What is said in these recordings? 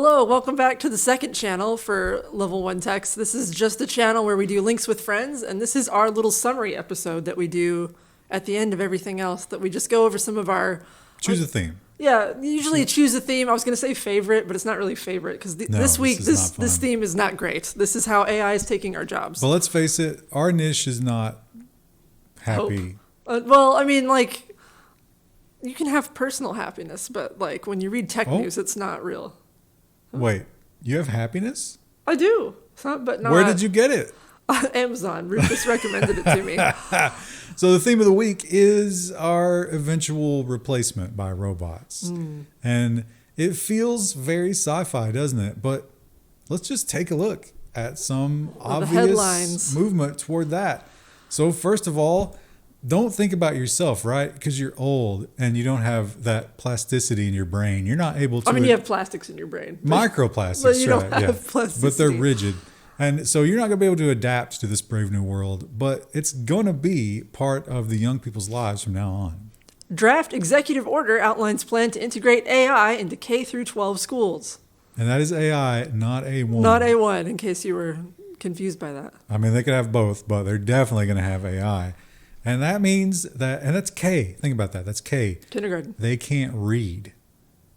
Hello, welcome back to the second channel for Level 1 Text. This is just a channel where we do links with friends, and this is our little summary episode that we do at the end of everything else, that we just go over some of our... Choose a theme. Yeah, usually choose a theme. I was going to say favorite, but it's not really favorite, because this week, this theme is not great. This is how AI is taking our jobs. But let's face it, our niche is not happy. Well, I mean, like, you can have personal happiness, but like when you read tech news, it's not real. Wait, you have happiness? I do. But not. Where did you get it? Amazon. Rufus recommended it to me. So the theme of the week is our eventual replacement by robots. And it feels very sci-fi, doesn't it? But let's just take a look at some obvious movement toward that. So first of all, don't think about yourself, right? Because you're old and you don't have that plasticity in your brain. You're not able to... I mean, you have plastics in your brain. Microplastics, but you don't have plasticity. But they're rigid. And so you're not going to be able to adapt to this brave new world. But it's going to be part of the young people's lives from now on. Draft executive order outlines plan to integrate AI into K through 12 schools. And that is AI, not A1. Not A1, in case you were confused by that. I mean, they could have both, but they're definitely going to have AI. And that means that, and that's K. Think about that. That's K. Kindergarten. They can't read.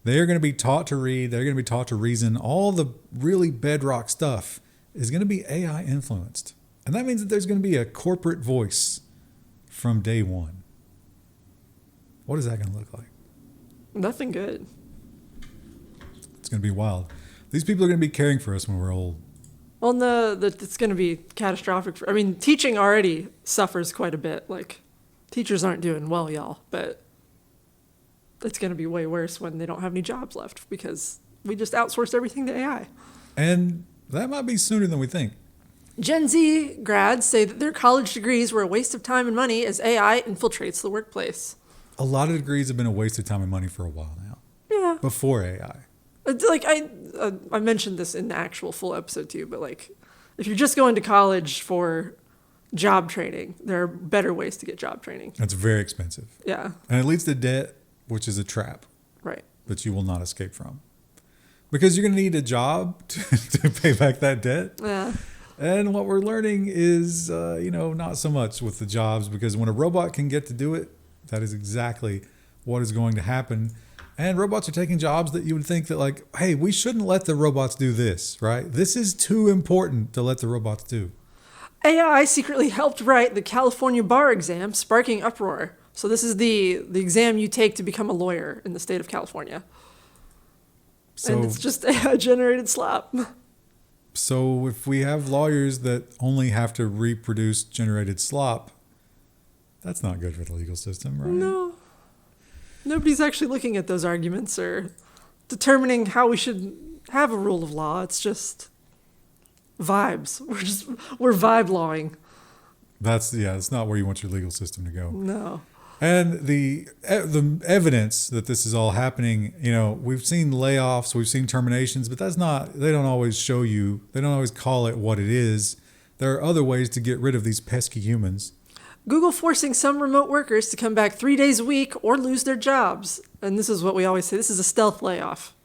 They're going to be taught to read. They're going to be taught to reason. All the really bedrock stuff is going to be AI influenced. And that means that there's going to be a corporate voice from day one. What is that going to look like? Nothing good. It's going to be wild. These people are going to be caring for us when we're old. Well, no, it's going to be catastrophic. I mean, teaching already suffers quite a bit. Like, teachers aren't doing well, y'all. But it's going to be way worse when they don't have any jobs left because we just outsourced everything to AI. And that might be sooner than we think. Gen Z grads say that their college degrees were a waste of time and money as AI infiltrates the workplace. A lot of degrees have been a waste of time and money for a while now. Yeah. Before AI. Like I mentioned this in the actual full episode too, but like if you're just going to college for job training, there are better ways to get job training. It's very expensive. Yeah. And it leads to debt, which is a trap. Right. That you will not escape from. Because you're going to need a job to pay back that debt. Yeah. And what we're learning is, not so much with the jobs, because when a robot can get to do it, that is exactly what is going to happen. And robots are taking jobs that you would think that like, hey, we shouldn't let the robots do this, right? This is too important to let the robots do. AI secretly helped write the California bar exam, sparking uproar. So this is the exam you take to become a lawyer in the state of California. So, and it's just AI-generated slop. So if we have lawyers that only have to reproduce generated slop, that's not good for the legal system, right? No. Nobody's actually looking at those arguments or determining how we should have a rule of law. It's just vibes. We're vibe lawing. It's not where you want your legal system to go. No. And the evidence that this is all happening, we've seen layoffs, we've seen terminations, but they don't always show you, they don't always call it what it is. There are other ways to get rid of these pesky humans. Google forcing some remote workers to come back 3 days a week or lose their jobs. And this is what we always say. This is a stealth layoff.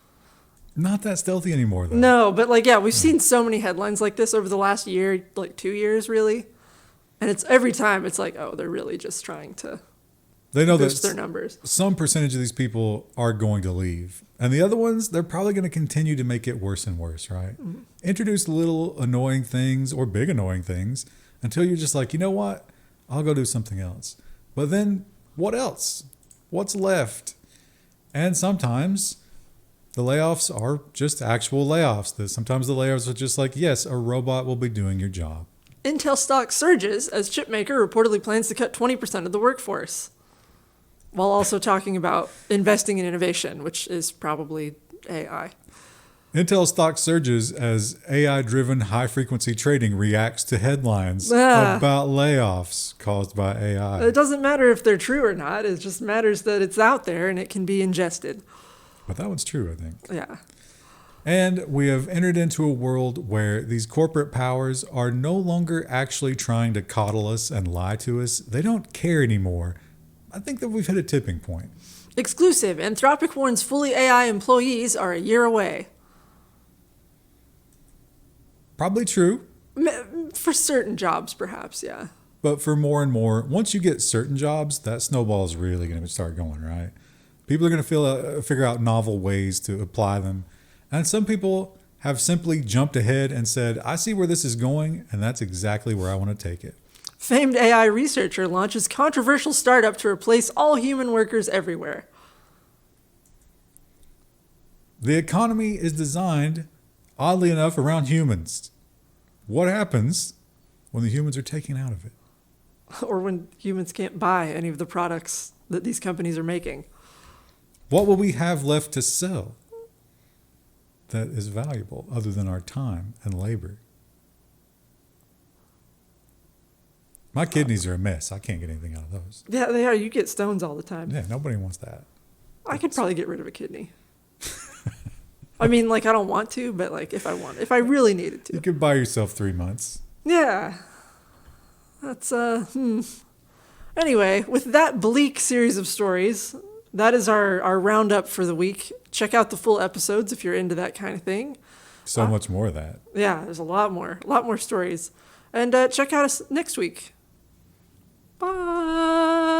Not that stealthy anymore, though. No, but we've seen so many headlines like this over the last year, like 2 years, really. And it's every time it's like, oh, they're really just trying to boost their numbers. Some percentage of these people are going to leave. And the other ones, they're probably going to continue to make it worse and worse, right? Mm-hmm. Introduce little annoying things or big annoying things until you're just like, you know what? I'll go do something else. But then what else? What's left? And sometimes the layoffs are just actual layoffs. Sometimes the layoffs are just like, yes, a robot will be doing your job. Intel stock surges as chipmaker reportedly plans to cut 20% of the workforce, while also talking about investing in innovation, which is probably AI. Intel stock surges as AI-driven high-frequency trading reacts to headlines about layoffs caused by AI. It doesn't matter if they're true or not. It just matters that it's out there and it can be ingested. But that one's true, I think. Yeah. And we have entered into a world where these corporate powers are no longer actually trying to coddle us and lie to us. They don't care anymore. I think that we've hit a tipping point. Exclusive. Anthropic warns fully AI employees are a year away. Probably true. For certain jobs, perhaps, yeah. But for more and more, once you get certain jobs, that snowball is really going to start going, right? People are going to figure out novel ways to apply them. And some people have simply jumped ahead and said, I see where this is going, and that's exactly where I want to take it. Famed AI researcher launches controversial startup to replace all human workers everywhere. The economy is designed, oddly enough, around humans. What happens when the humans are taken out of it? Or when humans can't buy any of the products that these companies are making. What will we have left to sell that is valuable other than our time and labor? My kidneys are a mess. I can't get anything out of those. Yeah, they are. You get stones all the time. Yeah, nobody wants that. I could probably get rid of a kidney. I mean, like, I don't want to, but, like, if I really needed to. You could buy yourself 3 months. Yeah. That's, Anyway, with that bleak series of stories, that is our roundup for the week. Check out the full episodes if you're into that kind of thing. So much more of that. Yeah, there's a lot more stories. And check out us next week. Bye.